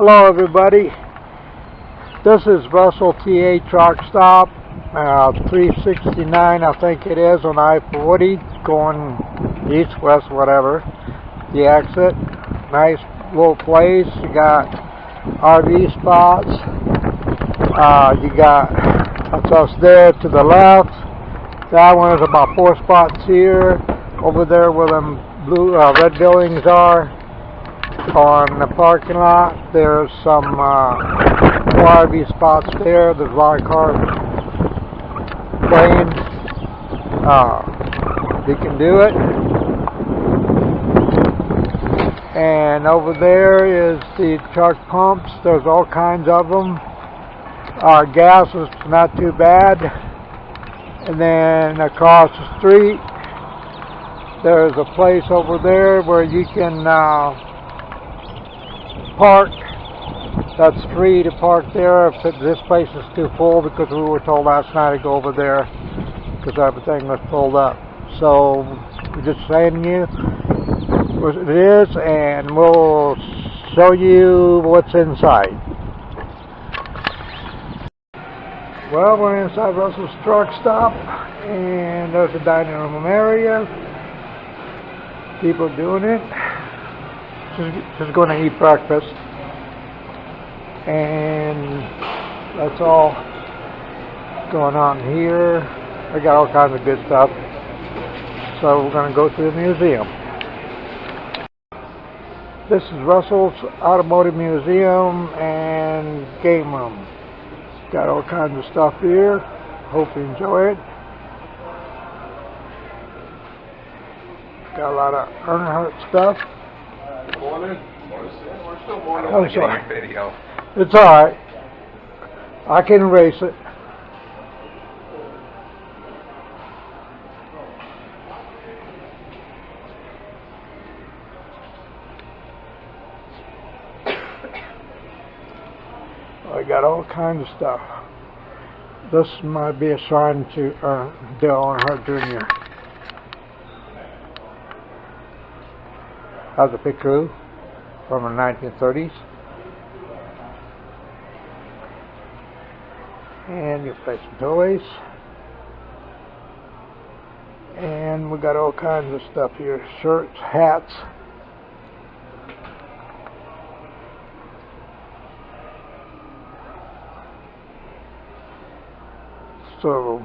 Hello everybody, this is Russell TA Truck Stop, 369 I think it is on I-40 going east, west, whatever, the exit. Nice little place. You got RV spots, you got that's us there to the left. That one is about 4 spots here. Over there where them blue red buildings are on the parking lot, there's some RV spots there. There's a lot of cars playing. You can do it. And over there is the truck pumps. There's all kinds of them. Gas is not too bad. And then across the street there's a place over there where you can park. That's free to park there if this place is too full, because we were told last night to go over there because everything was pulled up. So we're just saying to you what it is, and we'll show you what's inside. Well, we're inside Russell's truck stop, and there's a dining room area. People doing it. Just going to eat breakfast, and that's all going on here. I got all kinds of good stuff, so we're going to go to the museum. This is Russell's Automotive Museum and Game Room. Got all kinds of stuff here. Hope you enjoy it. Got a lot of Earnhardt stuff. Morning. We're still morning. Oh, sorry. Video. It's alright. I can erase it. I got all kinds of stuff. This might be a shrine to Dale Earnhardt Jr. That's a picture from the 1930s. And you play some toys. And we got all kinds of stuff here. Shirts, hats. So,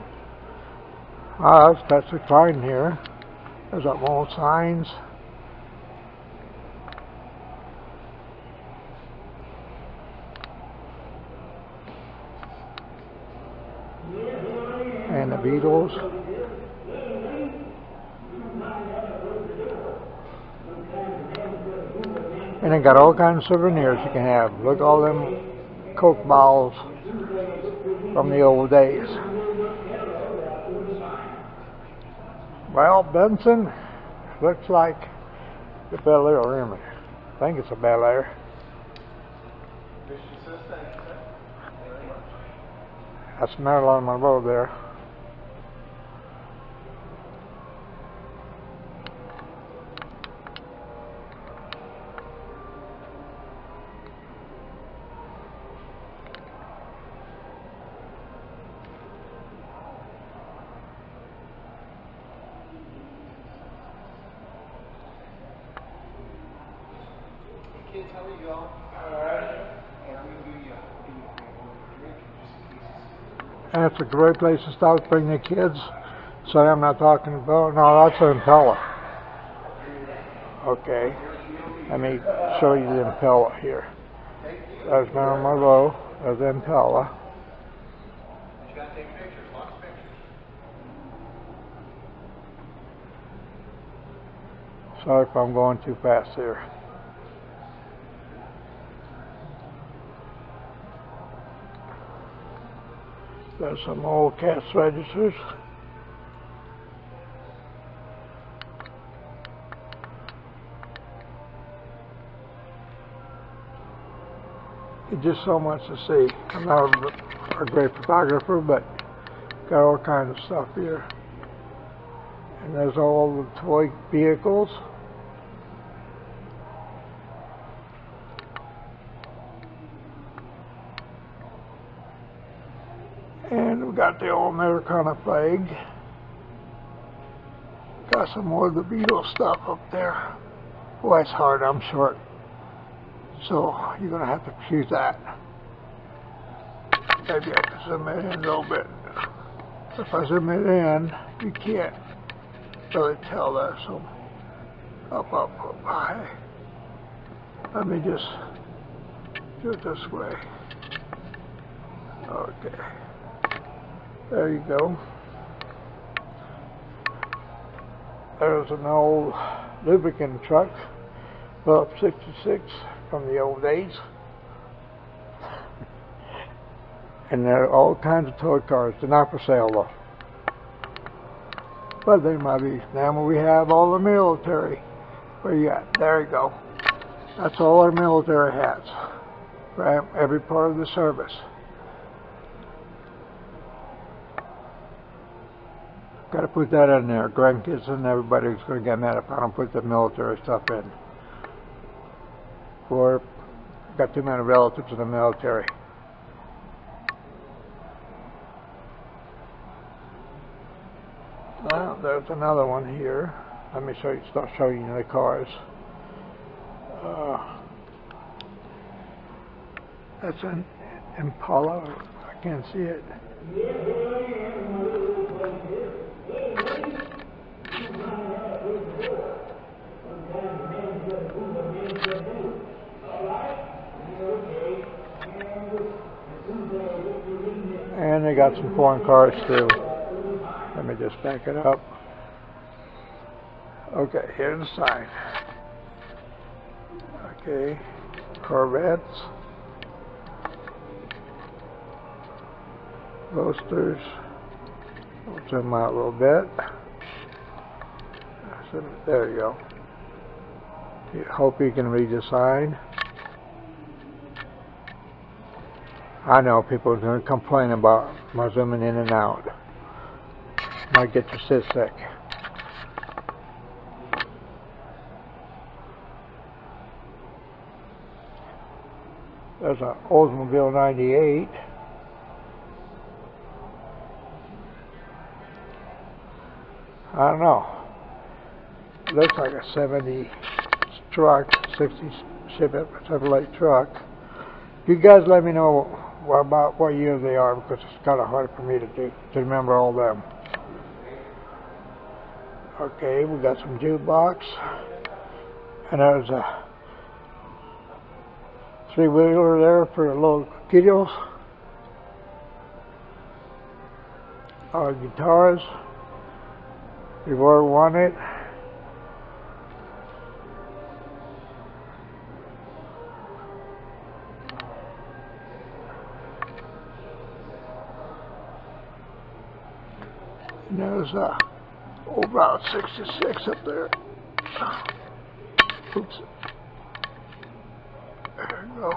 that's fine here. There's some old signs. And the Beatles. And they got all kinds of souvenirs you can have. Look at all them Coke bottles from the old days. Well, Benson, looks like the Bel Air Arena. I think it's a Bel Air. That's Marilyn Monroe there. Kids, how are you all? Alright. And I'm going to do you a drink. And it's a great place to stop to bring the kids. Sorry, I'm not talking about. No, that's an Impala. Okay. Let me show you the Impala here. There's Marilyn Monroe. There's the Impala. You got to take pictures, lots of pictures. Sorry if I'm going too fast here. There's some old cash registers. It's just so much to see. I'm not a great photographer, but got all kinds of stuff here. And there's all the toy vehicles. And we got the old Americana flag. Got some more of the Beatles stuff up there. Boy, it's hard, I'm short. So you're gonna have to excuse that. Maybe I can zoom it in a little bit. If I zoom it in, you can't really tell that. So up, high. Let me just do it this way. Okay. There you go. There's an old lubricant truck, Phillips 66 from the old days. And there are all kinds of toy cars. They're not for sale though. But they might be. Now we have all the military. Where you at? There you go. That's all our military hats. Right? Every part of the service. Got to put that in there. Grandkids and everybody's going to get mad if I don't put the military stuff in. Or got too many relatives in the military. Well, there's another one here. Let me start showing you the cars. That's an Impala. I can't see it. And they got some foreign cars too. Let me just back it up. Okay, here's the sign. Okay, Corvettes, Roasters. I'll zoom out a little bit. There you go. Hope you can read the sign. I know people are going to complain about my zooming in and out. Might get you seasick. There's an Oldsmobile 98. I don't know. Looks like a 70 truck, 60 Chevrolet truck. You guys let me know about what year they are, because it's kind of hard for me to remember all them. Okay, we got some jukebox, and there's a three-wheeler there for little kiddos. Our guitars, we've already won it. And there's a Route 66 up there. Oops. There you go.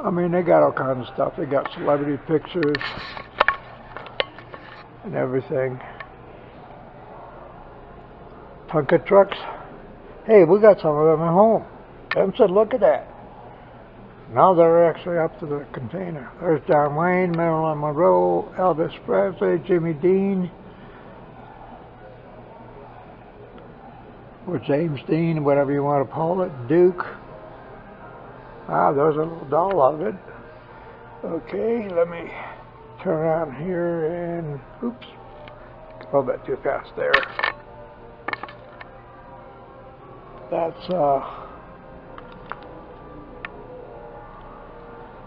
I mean, they got all kinds of stuff. They got celebrity pictures and everything. Tonka trucks. Hey, we got some of them at home. Them said, look at that. Now they're actually up to the container. There's John Wayne, Marilyn Monroe, Elvis Presley, Jimmy Dean, or James Dean, whatever you want to call it, Duke. Ah, there's a little doll of it. Okay, let me turn around here and, oops, a little bit too fast there. That's,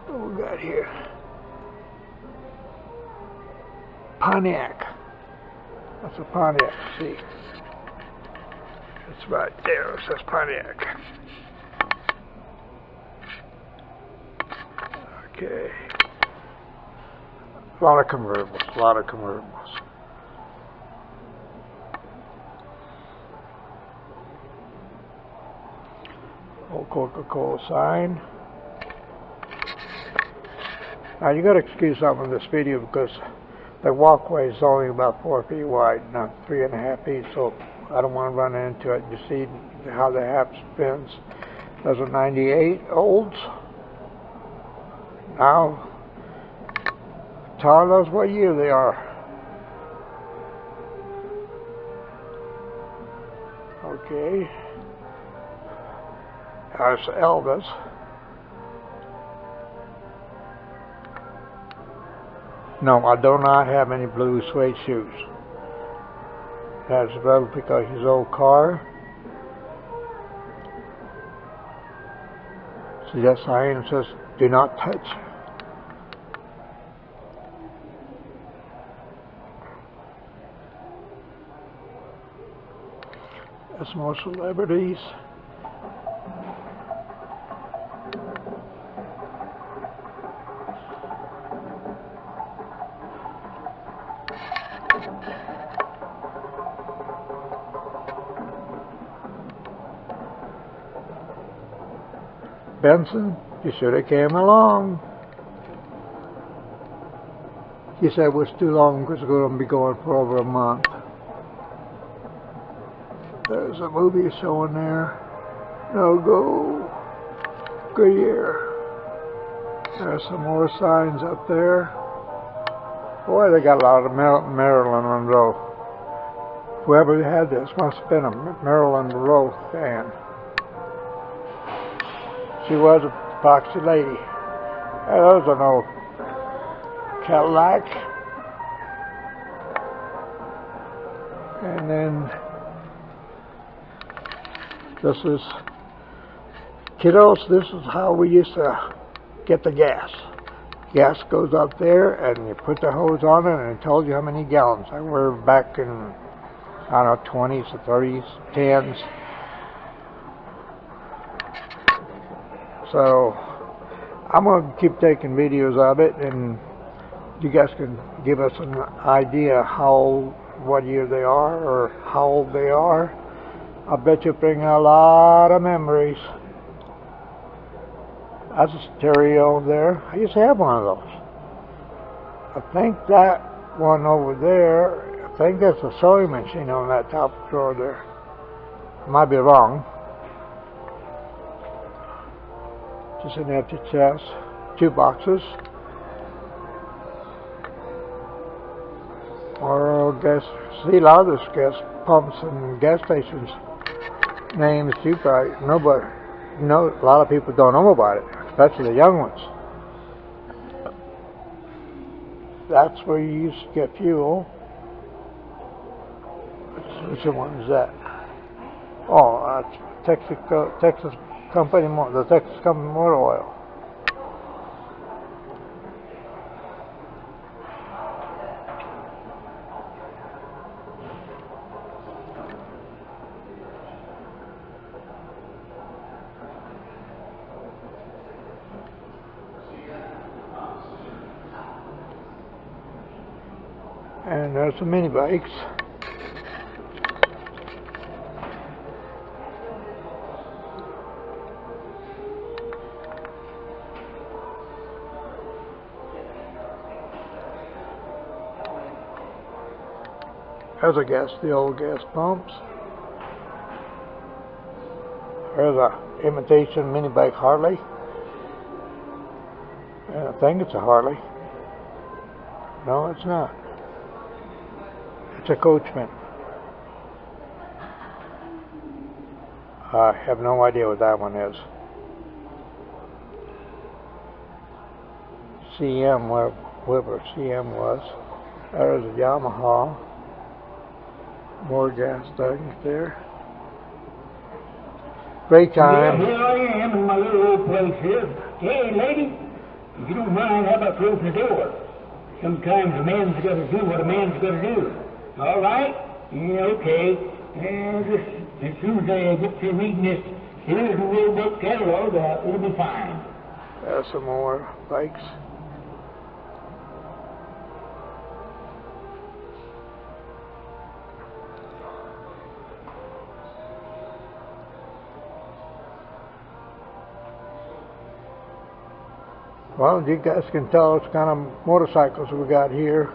what we got here? Pontiac. That's a Pontiac, see? It's right there, it says Pontiac. Okay. A lot of convertibles, a lot of convertibles. Old Coca-Cola sign. Now you got to excuse some of this video because the walkway is only about 4 feet wide, not 3.5 feet, so I don't want to run into it. You see how the half spins. Those are 98 olds. Now telling us what year they are. Okay. That's Elvis. No, I do not have any blue suede shoes. That's probably because his old car. See that sign says, do not touch. That's more celebrities. Benson, you should have came along. He said it was too long because we're going to be going for over a month. There's a movie showing there. No go. Goodyear. There's some more signs up there. Boy, they got a lot of Marilyn Monroe. Whoever had this must have been a Marilyn Monroe fan. She was a foxy lady. Hey, there's an old Cadillac. And then this is, kiddos, this is how we used to get the gas. Gas goes up there and you put the hose on it and it tells you how many gallons. We're back in, I don't know, 20s or 30s, 10s. So I'm going to keep taking videos of it, and you guys can give us an idea what year they are or how old they are. I bet you bring a lot of memories. That's a stereo there. I used to have one of those. I think that one over there, I think that's a sewing machine on that top drawer there. I might be wrong. Just an empty chest. 2 boxes. Or gas. See, a lot of this gas pumps and gas stations names you probably nobody know. A lot of people don't know about it, especially the young ones. That's where you used to get fuel. Which one is that? Oh, Texas Company, the Texas Company Motor Oil. And there's some mini bikes. There's the old gas pumps. There's a imitation mini bike Harley. And I think it's a Harley. No, it's not. It's a Coachman. I have no idea what that one is. CM, whatever CM was. There's a Yamaha. More gas things there. Great time. Yeah, here I am in my little old place here. Hey, lady, if you don't mind, how about closing the door? Sometimes a man's got to do what a man's got to do. All right? Yeah, okay. And just as soon as I get to reading this little Roadbook catalog, it'll be fine. There's some more bikes. Well, you guys can tell what kind of motorcycles we got here.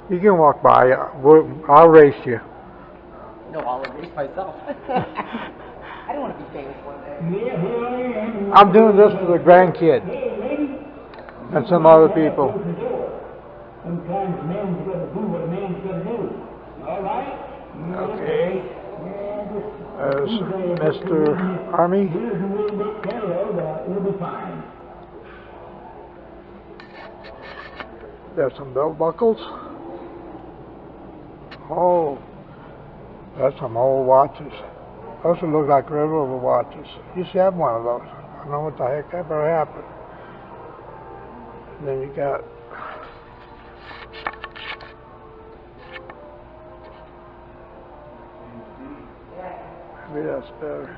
You can walk by. I'll race you. know all of these myself. I don't want to be famous one day. Yeah, here I am. I'm doing this for the grandkid Hey, lady. and some other people. Sometimes a man's got to do what a man's got to do. All right? Okay. There's Mr. Army. Here's a little bit catalog. It'll be fine. There's some belt buckles. Oh, that's some old watches. Those would look like railroad watches. Used to have one of those. I don't know what the heck ever happened. Then you got maybe that's better.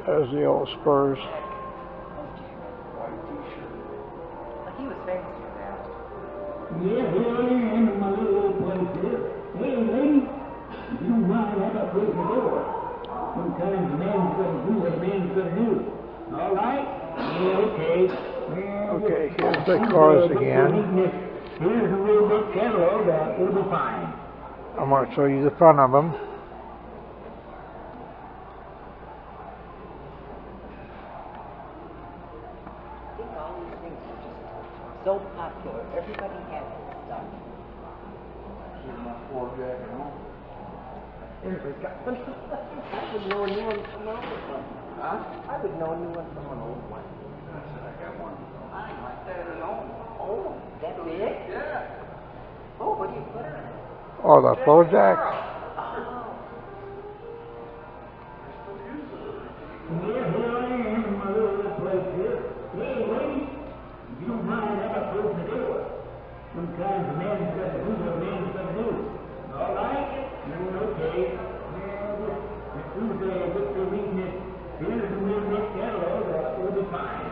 There's the old Spurs. Like he was famous for that. Yeah, here I am in my little old place here. Hey, lady, if you don't mind, how about closing the door? Sometimes a man's got to do what a man's got to do. All right? Yeah, okay. Okay, here's the cars again. Here's a little bit catalog. It'll be fine. I'm going to show you the front of them. I think all these things are just so popular. Everybody has this stuff. Everybody's got one. I would know a new one from an old one. Huh? I would know a new one from an old one. I got one. I like that at all. Oh, that big? Yeah. Oh, what do you put on it? Oh, the floor jack. Oh. Yeah, here I am in my little place here. Hey, lady, if you don't mind, how about closing the door? Sometimes a man's got to do what a man's got to do. All right? Okay. As soon as I get to reading it, here's a little bit catalog. It'll be fine.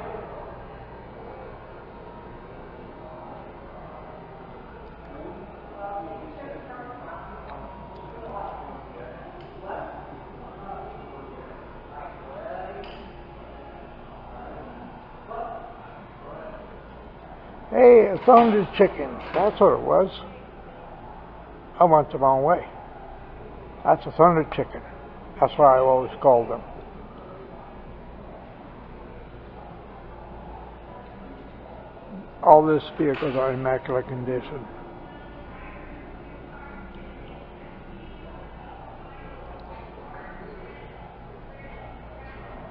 Hey, a Thunder Chicken. That's what it was. I went the wrong way. That's a Thunder Chicken. That's what I always called them. All these vehicles are in immaculate condition.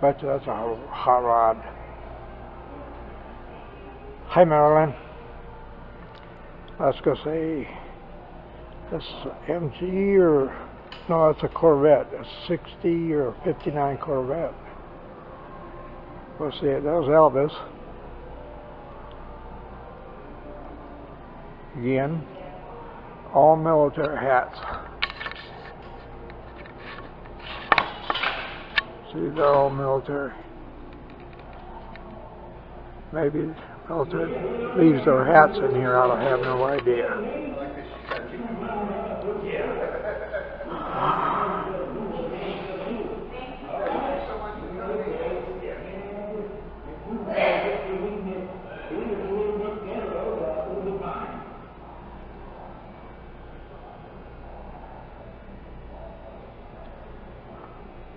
Bet you that's a hot rod. Hi, Marilyn. Let's go say this is an MG or no, it's a Corvette. A 60 or 59 Corvette. We'll see it. That was Elvis. Again, all military hats. See, they're all military. Maybe military leaves their hats in here. I don't have no idea.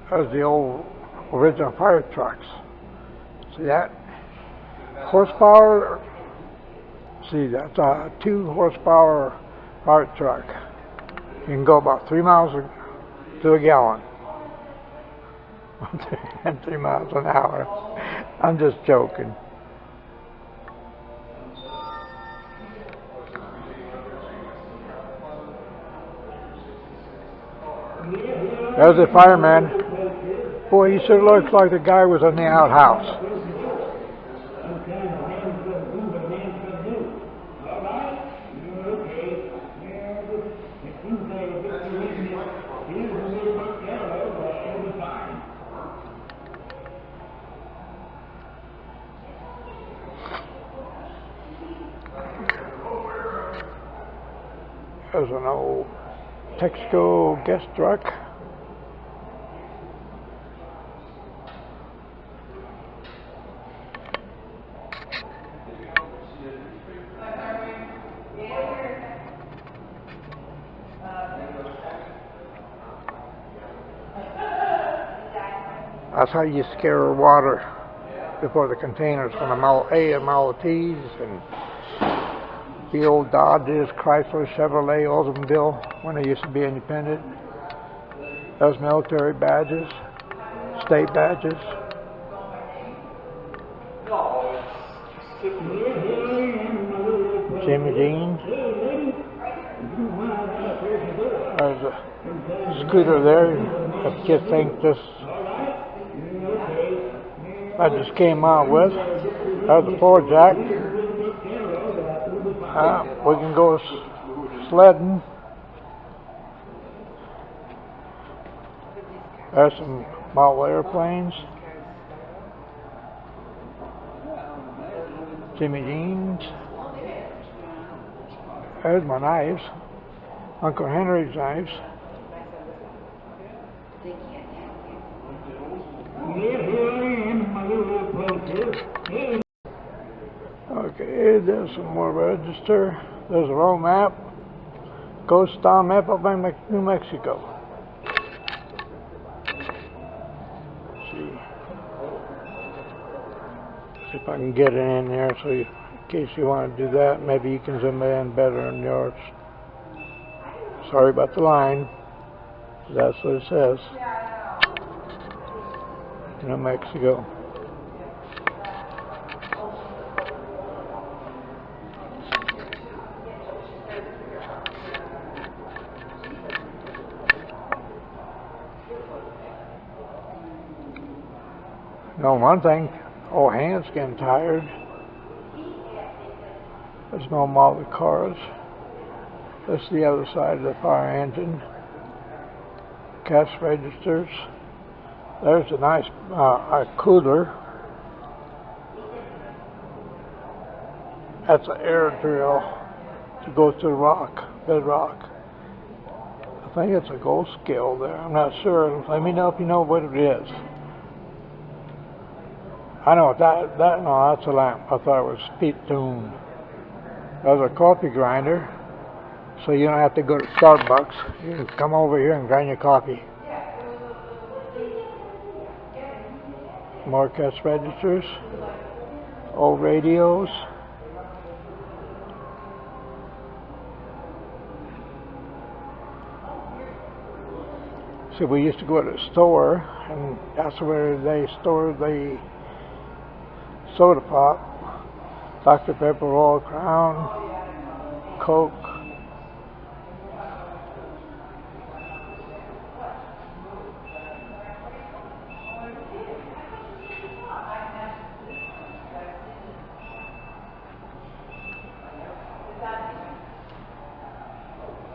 There's the old original fire trucks. See that? Horsepower. See, that's a 2 horsepower fire truck. You can go about 3 miles to a gallon. 3 miles an hour. I'm just joking. There's a fireman. Boy, he sure looks like the guy was in the outhouse. There's an old Texaco guest truck. That's how you scare water before the containers from the Model A and Model T's and the old Dodges, Chrysler, Chevrolet, Oldsmobile when they used to be independent. Those military badges, state badges. Jimmy Dean. There's a scooter there. If kids think this I just came out with. There's the floor jack. We can go sledding. There's some model airplanes. Jimmy Dean's. There's my knives. Uncle Henry's knives. Okay, there's some more register. There's a road map. Ghost town map of New Mexico. See if I can get it in there so you, in case you want to do that, maybe you can zoom in better on yours. Sorry about the line. That's what it says. New Mexico. No, one thing, old hands getting tired. There's no model cars. That's the other side of the fire engine. Cash registers. There's a nice cooler. That's an air drill to go through rock, bedrock. I think it's a gold scale there. I'm not sure. Let me know if you know what it is. I know no, that's a lamp. I thought it was spittoon. There's a coffee grinder, so you don't have to go to Starbucks. You can come over here and grind your coffee. More cash registers, old radios. So we used to go to the store, and that's where they stored the soda pop, Dr. Pepper, Royal Crown, Coke.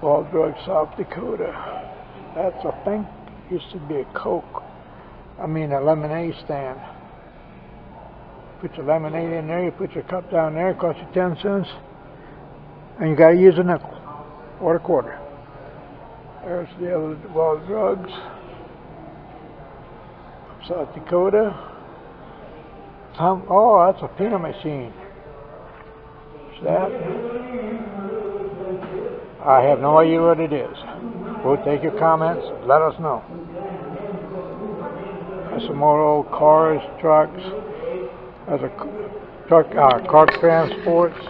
All Drug, South Dakota. That's, I think, used to be a Coke. I mean a lemonade stand. Put your lemonade in there, you put your cup down there, it costs you 10 cents. And you gotta use a nickel or a quarter. There's the other Wild Drugs. South Dakota. Oh, that's a peanut machine. Is that? I have no idea what it is. We'll take your comments, let us know. There's some more old cars, trucks. There's a truck, car transports.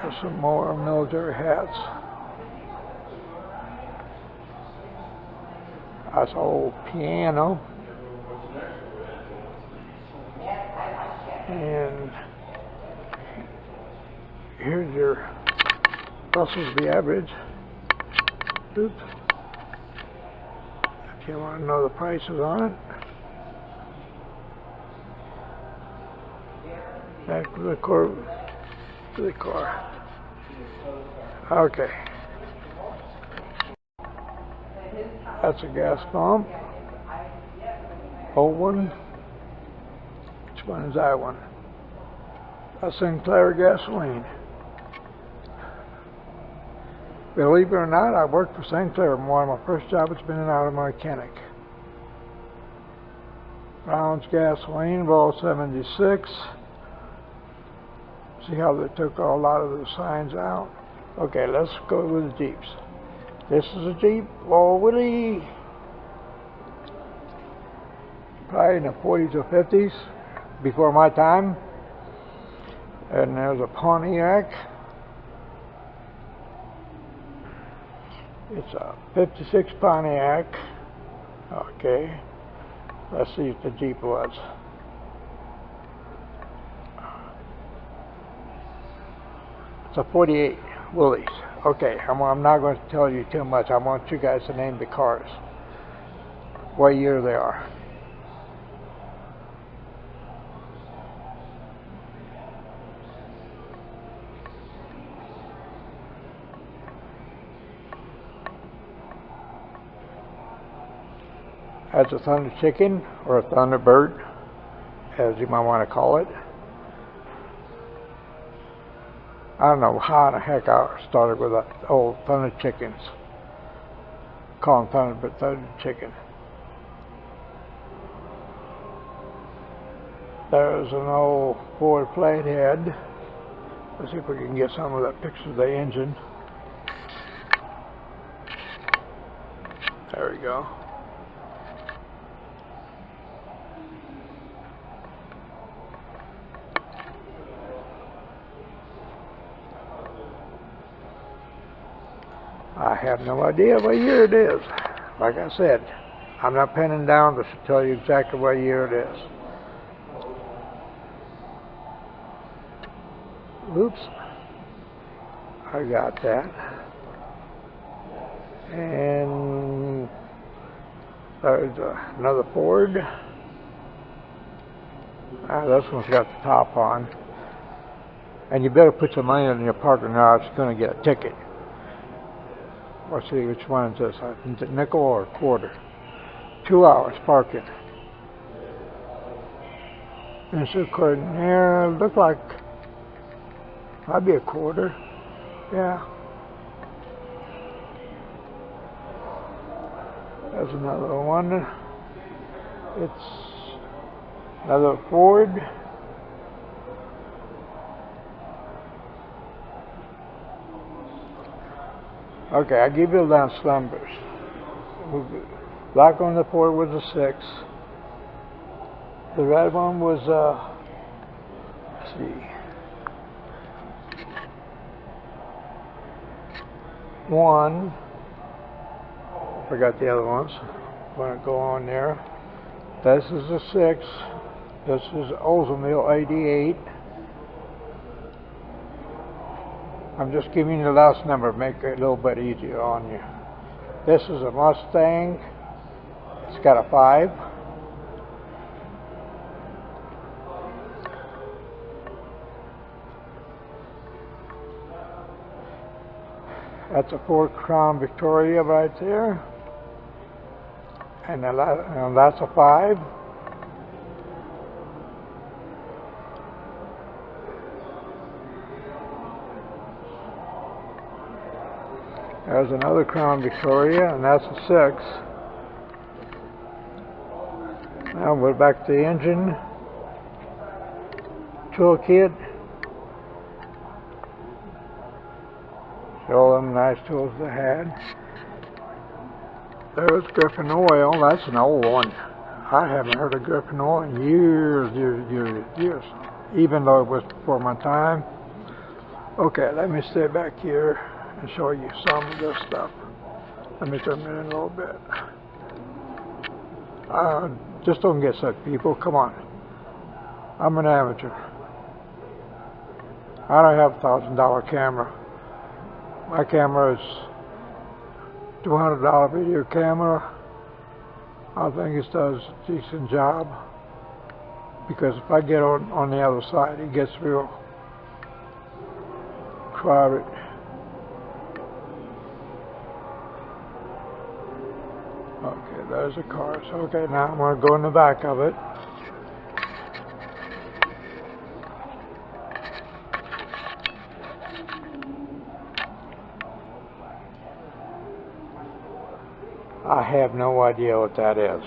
There's some more military hats. That's an old piano. And here's your Russell's the average. Oops. If you want to know the prices on it. Back to the car. Okay. That's a gas pump. Old one. Which one is that one? That's Sinclair gasoline. Believe it or not, I worked for St. Clair. One of my first jobs was being an auto mechanic. Brown's gasoline, Vol 76. See how they took a lot of the signs out? Okay, let's go with the Jeeps. This is a Jeep, Wall Willie. Probably in the 40s or 50s, before my time. And there's a Pontiac. It's a 56 Pontiac. Okay. Let's see if the Jeep was. It's a 48 Willys. Okay, I'm not going to tell you too much. I want you guys to name the cars. What year they are. That's a Thunder Chicken, or a Thunderbird, as you might want to call it. I don't know how the heck I started with that old Thunder Chickens. Call them Thunder Chicken. There's an old Ford Flathead. Let's see if we can get some of that picture of the engine. There we go. I have no idea what year it is. Like I said, I'm not penning down to tell you exactly what year it is. Oops. I got that. And there's another Ford. This one's got the top on. And you better put some money in your parking lot, or it's going to get a ticket. Let's see, which one is this? Is it nickel or quarter? 2 hours parking. And it's according here, look like might be a quarter. Yeah. There's another one. It's another Ford. Okay, I give you the numbers. Black on the Ford was a 6. The red one was let's see, 1. Forgot the other ones. I'm going to go on there. This is a 6. This is Oldsmobile 88. I'm just giving you the last number to make it a little bit easier on you. This is a Mustang. It's got a 5. That's a Ford Crown Victoria right there. And that's a 5. There's another Crown Victoria, and that's a 6. Now we're back to the engine. Toolkit. Show them nice tools they had. There's Griffin Oil. That's an old one. I haven't heard of Griffin Oil in years. Even though it was before my time. Okay, let me stay back here and show you some of this stuff. Let me turn it in a little bit. Just don't get sick, people. Come on. I'm an amateur. I don't have a $1,000 camera. My camera is $200 video camera. I think it does a decent job, because if I get on the other side, it gets real crowded. Okay, there's the cars. Okay, now I'm going to go in the back of it. I have no idea what that is.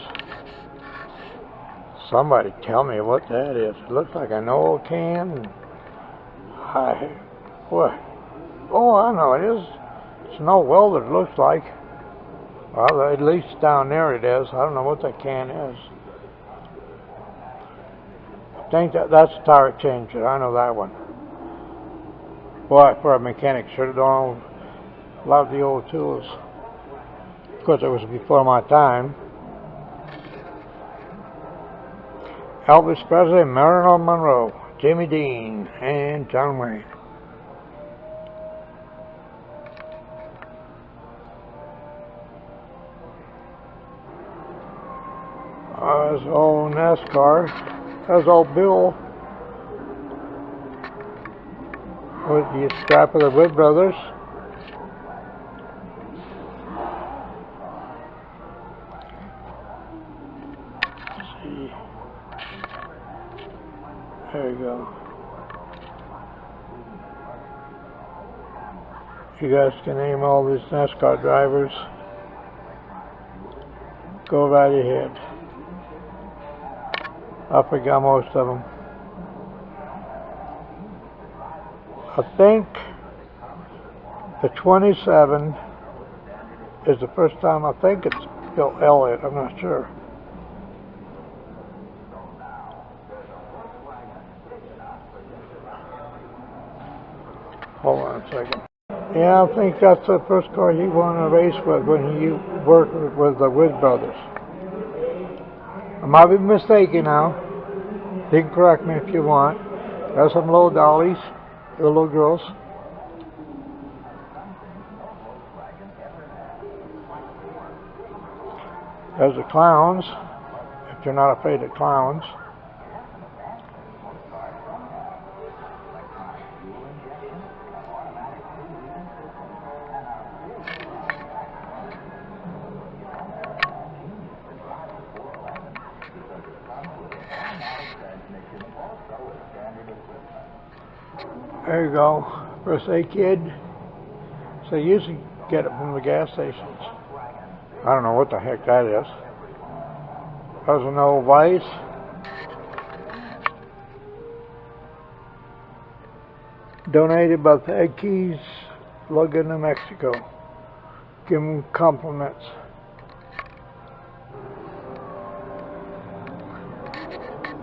Somebody tell me what that is. It looks like an old can. What? Oh, I know it is. It's an old welder, it looks like. Well, at least down there it is. I don't know what that can is. I think that's a tire changer. I know that one. Boy, for a mechanic, should have done a lot of the old tools. Of course, it was before my time. Elvis Presley, Marilyn Monroe, Jimmy Dean, and John Wayne. There's old NASCAR. There's old Bill with the strap of the Wood Brothers. Let's see. There you go. You guys can name all these NASCAR drivers. Go right ahead. I forgot most of them. I think the 27 is the first time. I think it's Bill Elliott. I'm not sure. Hold on a second. Yeah, I think that's the first car he won a race with when he worked with the Wood Brothers. I might be mistaken now. You can correct me if you want. There's some little dollies, the little girls. There's the clowns, if you're not afraid of clowns. There you go, first aid kit. So you usually get it from the gas stations. I don't know what the heck that is. There's an old Vice. Donated by the Egg Keys, Logan, New Mexico. Give them compliments.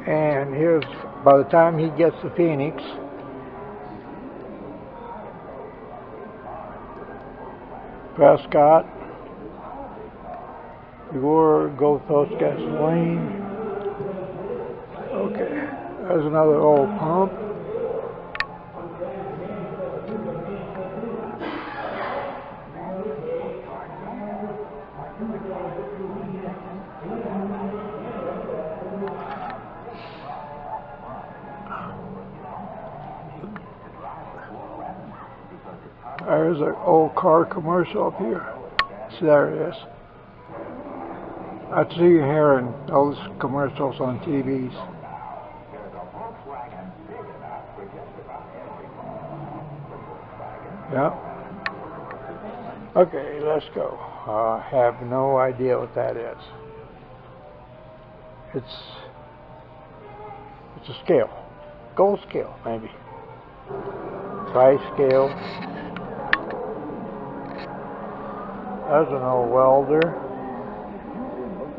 And here's, by the time he gets to Phoenix, Prescott, Gore, Gold Coast Gasoline. Okay, there's another old pump. There's an old car commercial up here. See, there it is. I see you hearing those commercials on TVs. Yeah. Okay, let's go. I have no idea what that is. It's a scale. Gold scale, maybe. Price scale. There's an old welder.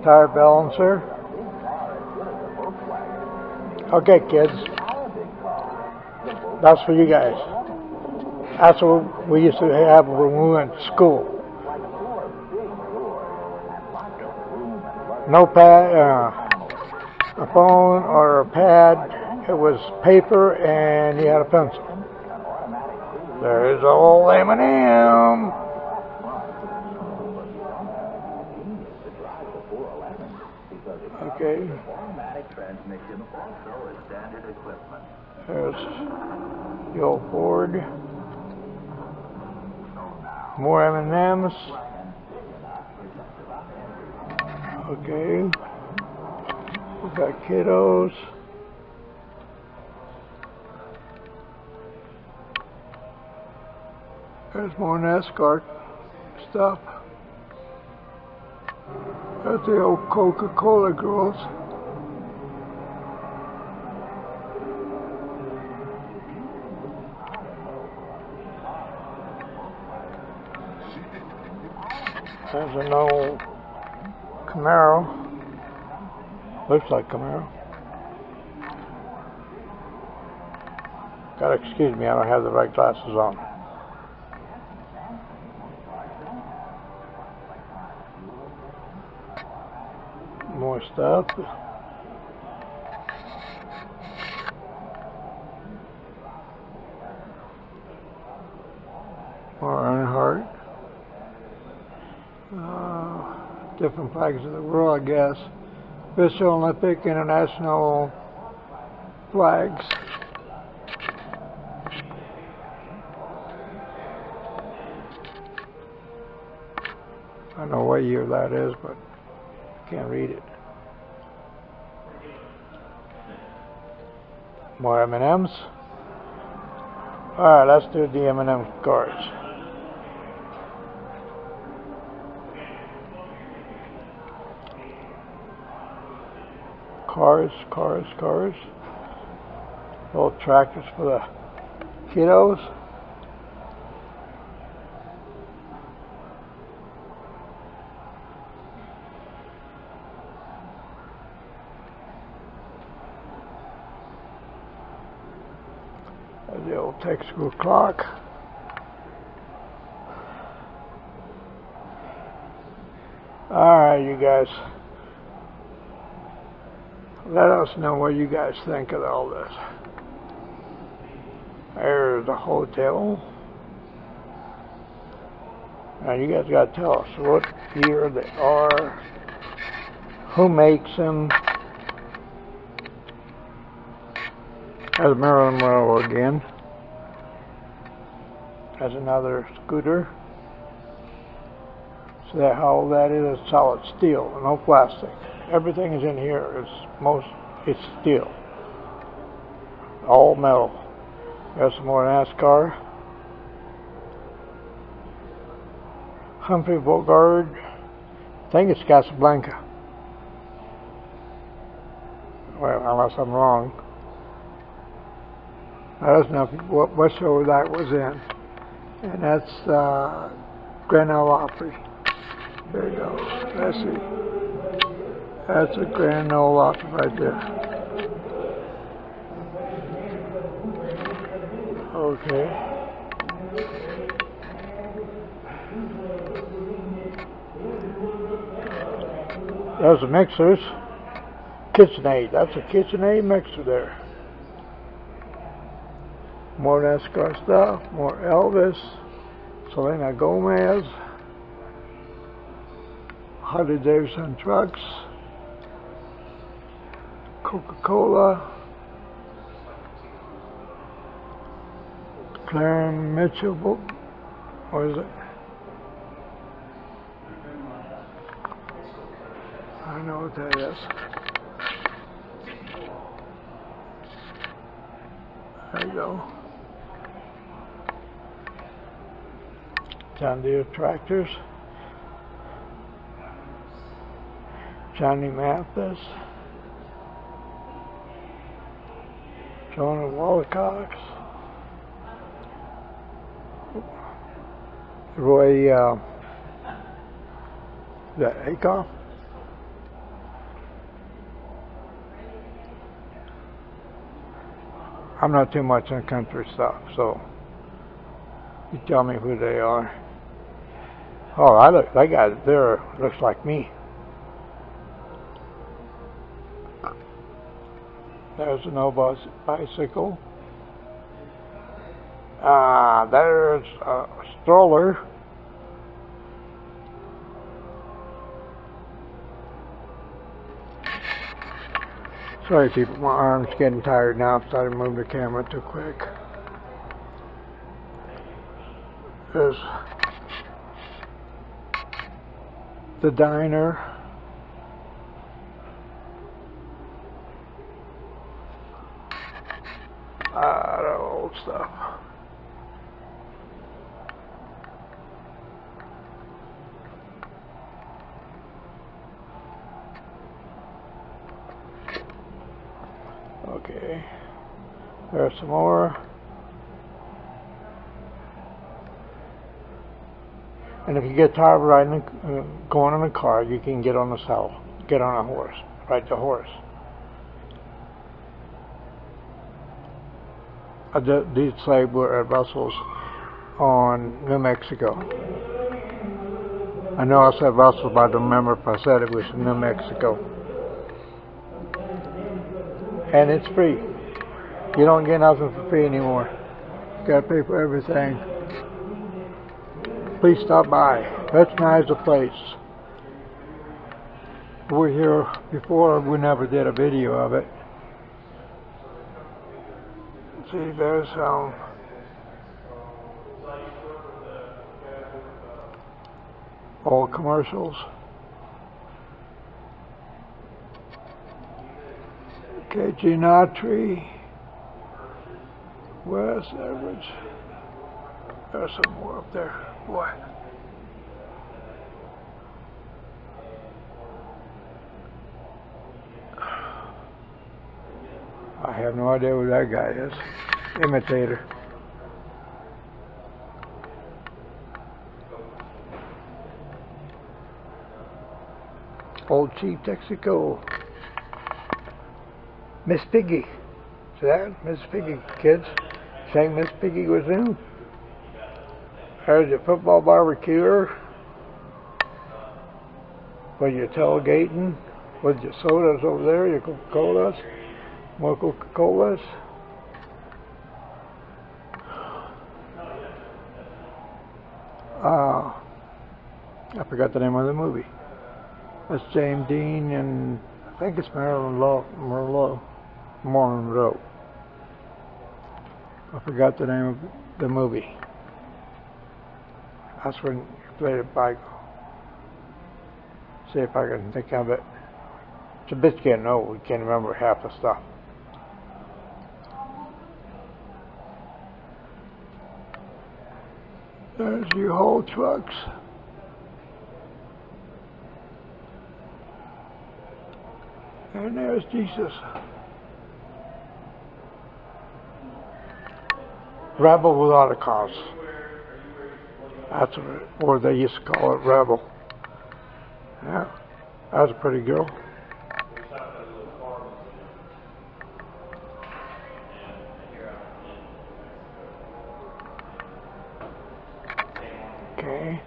Tire balancer. Okay, kids. That's for you guys. That's what we used to have when we went to school. No pad, a phone or a pad. It was paper and you had a pencil. There's old M&M. Okay. There's the old Ford. More M&Ms. Okay. We got kiddos. There's more NASCAR stuff. That's the old Coca-Cola girls. There's an old Camaro. Looks like Camaro. Gotta excuse me, I don't have the right glasses on. More stuff. More Earnhardt. Different flags of the world, I guess. Special Olympic, international flags. I don't know what year that is, but I can't read it. More M&Ms. Alright, let's do the M&M cards. Cars. Little tractors for the kiddos. The old texaco clock. Alright, you guys. Let us know what you guys think of all this. There's the hotel. Now you guys gotta tell us what year they are, who makes them. There's Maryland Railroad again. There's another scooter. So that how old that is? It's solid steel, no plastic. Everything is in here. It's steel. All metal. There's some more NASCAR. Humphrey Bogart. I think it's Casablanca. Well, unless I'm wrong. Let us know what show that was in. And that's Grand Ole Opry. There you go. Let's see. That's a Grand Ole Opry right there. Okay. There's the mixers. KitchenAid. That's a KitchenAid mixer there. More NASCAR stuff. More Elvis. Selena Gomez. Harley Davidson trucks. Coca-Cola. Clarence Mitchell book. What is it? I don't know what that is. There you go. John Deere tractors. Johnny Mathis. Jonah Wallacox. Roy, is that Acoff? I'm not too much on country stuff, so you tell me who they are. Oh, that guy there looks like me. There's an old bicycle. There's a stroller. Sorry people, my arm's getting tired now because I moved the camera too quick. There's the diner. The old stuff. Okay. There's some more. And if you get tired of riding, going in a car, you can get on the saddle, get on a horse, ride the horse. I did say we're at Russell's on New Mexico. I know I said Russell, but I don't remember if I said it was New Mexico. And it's free. You don't get nothing for free anymore. You gotta pay for everything. Please stop by. Patronize the place. We were here before, we never did a video of it. See, there's old commercials. Okay, Genotry, West Edwards. There's some more up there. Boy. I have no idea who that guy is. Imitator. Old Chief Texaco. Miss Piggy. See that? Miss Piggy, kids. Saying Miss Piggy was in. There's your football barbecue. With your tailgating. With your sodas over there, your Coca-Colas. More Coca-Colas. I forgot the name of the movie. That's James Dean and I think it's Monroe. I forgot the name of the movie. That's when you played it by. See if I can think of it. It's a bit getting old. We can't remember half the stuff. There's your whole trucks. And there's Jesus. Rebel without a cause. That's what they used to call it, Rebel. Yeah, that was a pretty girl. Okay.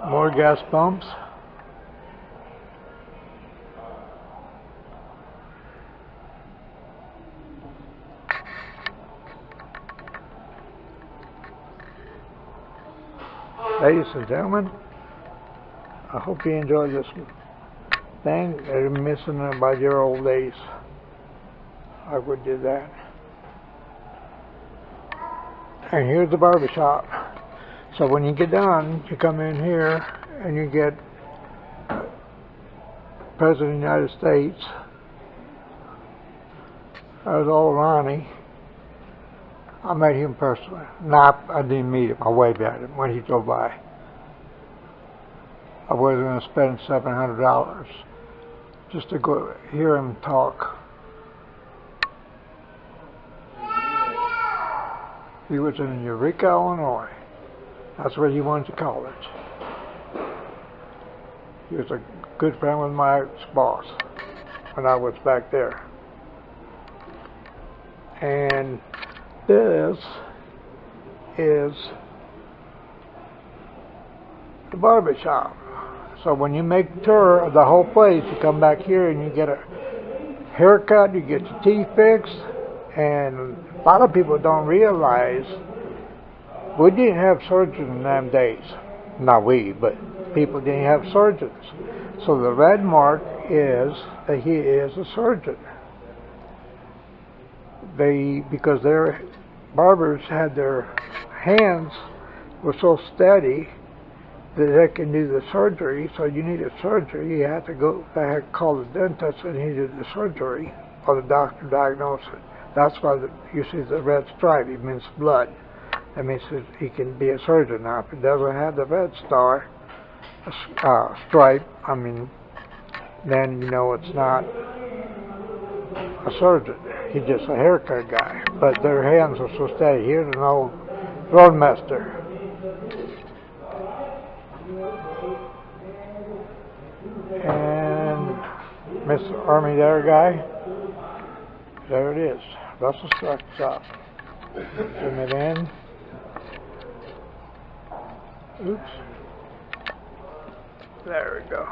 More gas pumps. Ladies and gentlemen, I hope you enjoyed this thing. You're missing about your old days. I would do that. And here's the barbershop. So when you get done, you come in here and you get President of the United States. That was old Ronnie. I met him personally. No, I didn't meet him. I waved at him when he drove by. I wasn't going to spend $700 just to go hear him talk. He was in Eureka, Illinois. That's where he went to college. He was a good friend with my ex-boss when I was back there. And this is the barbershop. So when you make a tour of the whole place, you come back here and you get a haircut, you get your teeth fixed, and a lot of people don't realize we didn't have surgeons in them days. Not we, but people didn't have surgeons. So the red mark is that he is a surgeon. Because their barbers had their hands were so steady that they can do the surgery. So you needed surgery, you had to go back, call the dentist, and he did the surgery, or the doctor diagnosed it. That's why you see the red stripe. It means blood. That means that he can be a surgeon. Now, if it doesn't have the red stripe, I mean, then you know it's not a surgeon. He's just a haircut guy. But their hands are so steady. Here's an old roadmaster. And Mr. Army there guy. There it is. Russell starts up. Zoom it in. Oops. There we go.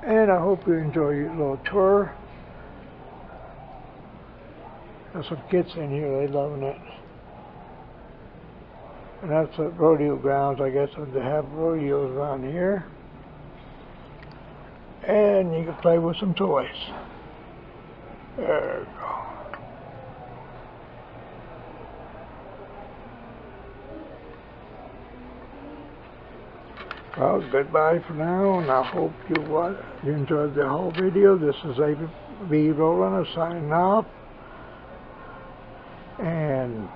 And I hope you enjoy your little tour. There's some kids in here, they loving it. And that's at rodeo grounds, I guess, they have rodeos around here. And you can play with some toys. There we go. Well, goodbye for now, and I hope you enjoyed the whole video. This is A.B. Roadrunners signing off. And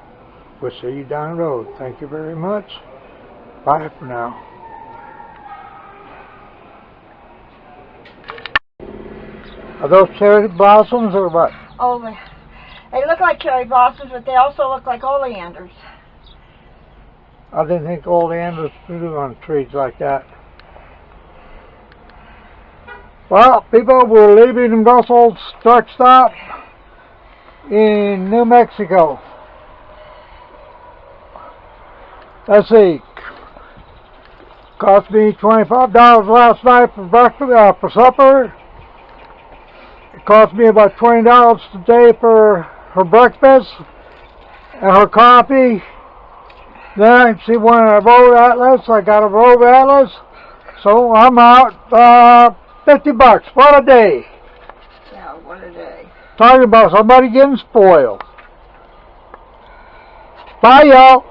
we'll see you down the road. Thank you very much. Bye for now. Are those cherry blossoms or what? Oh, they look like cherry blossoms, but they also look like oleanders. I didn't think oleanders grew on trees like that. Well, people, we're leaving Russell's truck stop in New Mexico. Let's see. Cost me $25 last night for breakfast, for supper. It cost me about $20 today for her breakfast and her coffee. Then she wanted a Rove Atlas. I got a Rove Atlas. So I'm out $50. What a day. Yeah, what a day. Talking about somebody getting spoiled. Bye, y'all.